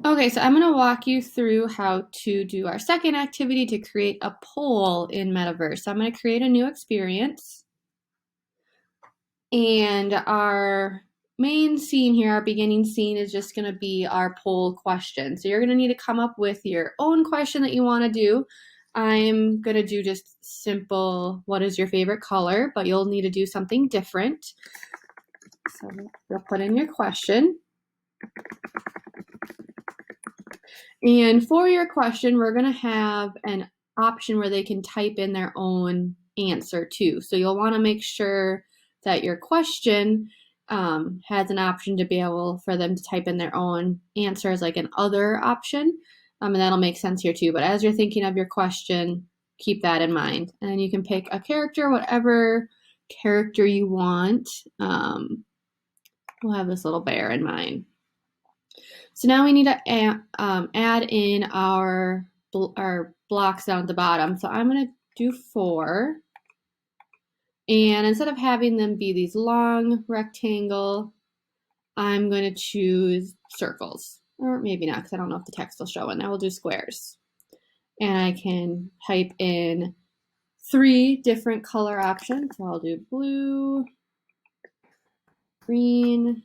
Okay, so I'm going to walk you through how to do our second activity to create a poll in Metaverse. So I'm going to create a new experience. And our main scene here, our beginning scene, is just going to be our poll question. So you're going to need to come up with your own question that you want to do. I'm going to do just simple, what is your favorite color? But you'll need to do something different. So you'll put in your question. And for your question, we're going to have an option where they can type in their own answer too. So you'll want to make sure that your question has an option to be able for them to type in their own answer as like an other option. And that'll make sense here too. But as you're thinking of your question, keep that in mind. And you can pick a character, whatever character you want. We'll have this little bear in mind. So now we need to add in our blocks down at the bottom. So I'm going to do 4. And instead of having them be these long rectangle, I'm going to choose circles. Or maybe not, because I don't know if the text will show it. Now we'll do squares. And I can type in 3 different color options. So I'll do blue, green,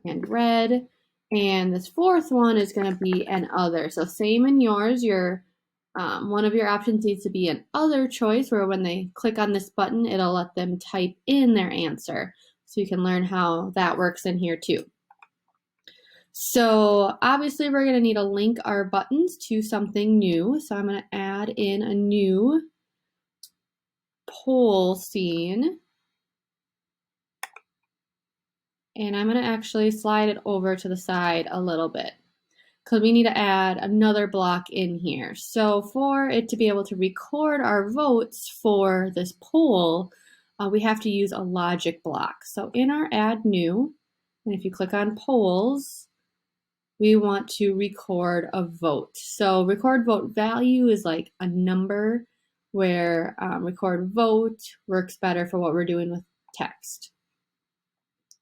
and red. And this 4th one is going to be an other. So same in yours, one of your options needs to be an other choice where when they click on this button, it'll let them type in their answer. So you can learn how that works in here too. So obviously we're going to need to link our buttons to something new. So I'm going to add in a new poll scene. And I'm going to actually slide it over to the side a little bit, because we need to add another block in here. So for it to be able to record our votes for this poll, we have to use a logic block. So in our add new, and if you click on polls, we want to record a vote. So record vote value is like a number, where record vote works better for what we're doing with text.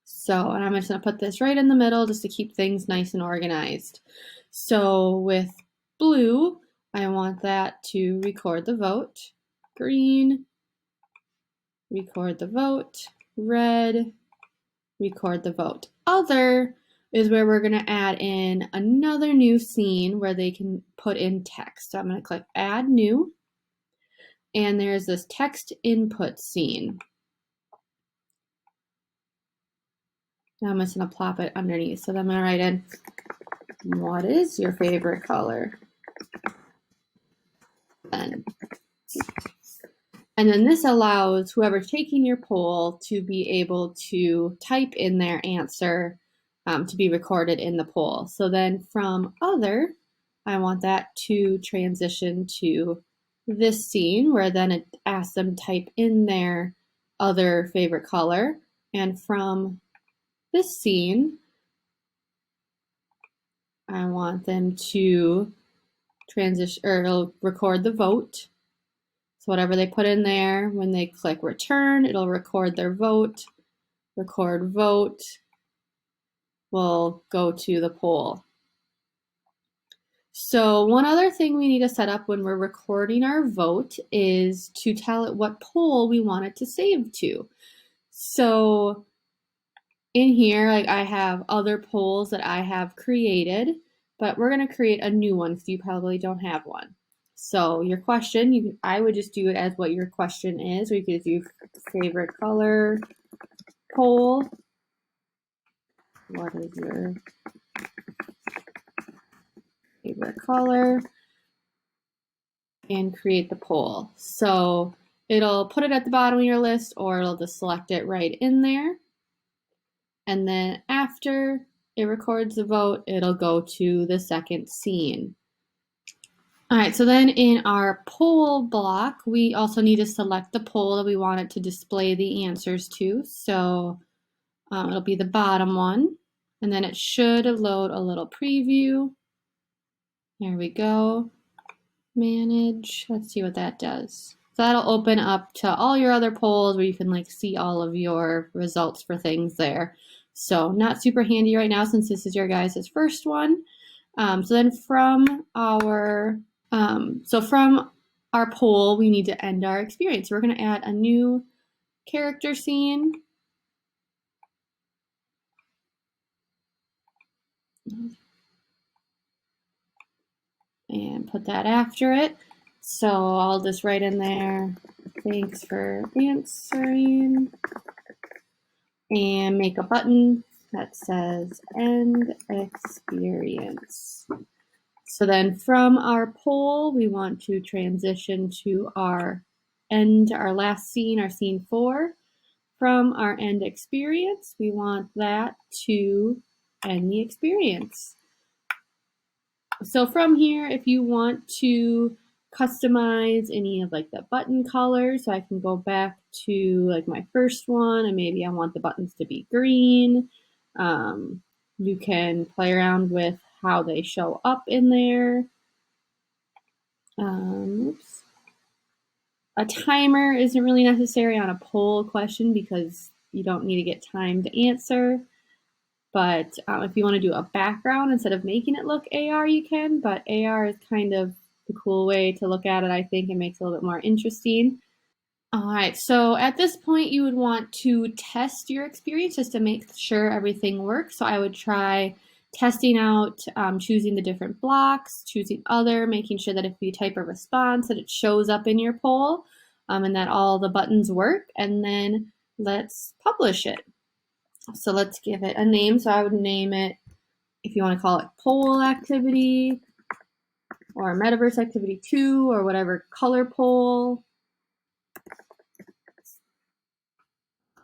So, and I'm just going to put this right in the middle just to keep things nice and organized. So with blue, I want that to record the vote. Green, record the vote. Red, record the vote. Other is where we're going to add in another new scene where they can put in text. So I'm going to click Add New. And there's this text input scene. Now I'm just going to plop it underneath. So then I'm going to write in, what is your favorite color? And then this allows whoever's taking your poll to be able to type in their answer to be recorded in the poll. So then from other, I want that to transition to this scene where then it asks them to type in their other favorite color. And from this scene, I want them to transition, or it'll record the vote. So whatever they put in there, when they click return, it'll record their vote. Record vote will go to the poll. So one other thing we need to set up when we're recording our vote is to tell it what poll we want it to save to. So in here, like I have other polls that I have created, but we're going to create a new one because you probably don't have one. So your question, I would just do it as what your question is, or you could do favorite color poll. What is your favorite color? And create the poll. So it'll put it at the bottom of your list, or it'll just select it right in there. And then after it records the vote, it'll go to the second scene. All right, so then in our poll block, we also need to select the poll that we want it to display the answers to. So it'll be the bottom one, and then it should load a little preview. There we go. Manage. Let's see what that does. So that'll open up to all your other polls where you can like see all of your results for things there. So not super handy right now since this is your guys' first one. So then from our poll, we need to end our experience. So we're going to add a new character scene. And put that after it. So I'll just write in there, thanks for answering, and make a button that says end experience. So then from our poll, we want to transition to our last scene, our scene 4. From our end experience, we want that to end the experience. So from here, if you want to customize any of like the button colors, so I can go back to like my first one and maybe I want the buttons to be green. You can play around with how they show up in there. Oops. A timer isn't really necessary on a poll question because you don't need to get time to answer. But if you want to do a background instead of making it look AR, you can. But AR is kind of the cool way to look at it, I think. It makes it a little bit more interesting. All right, so at this point, you would want to test your experience just to make sure everything works. So I would try testing out, choosing the different blocks, choosing other, making sure that if you type a response that it shows up in your poll and that all the buttons work. And then let's publish it. So let's give it a name. So I would name it, if you want to call it poll activity or metaverse activity 2 or whatever color poll.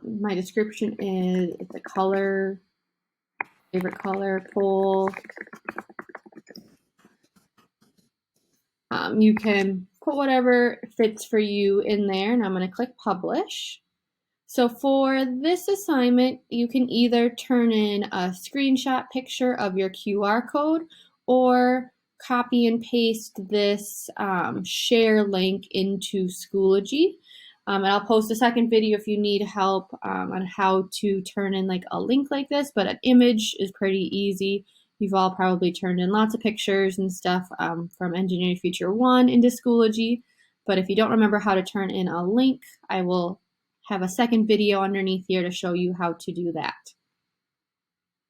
My description is it's a color, favorite color poll. You can put whatever fits for you in there, and I'm going to click publish. So for this assignment, you can either turn in a screenshot picture of your QR code or copy and paste this share link into Schoology. And I'll post a second video if you need help on how to turn in like a link like this, but an image is pretty easy. You've all probably turned in lots of pictures and stuff from Engineering Future 1 into Schoology. But if you don't remember how to turn in a link, I will have a second video underneath here to show you how to do that.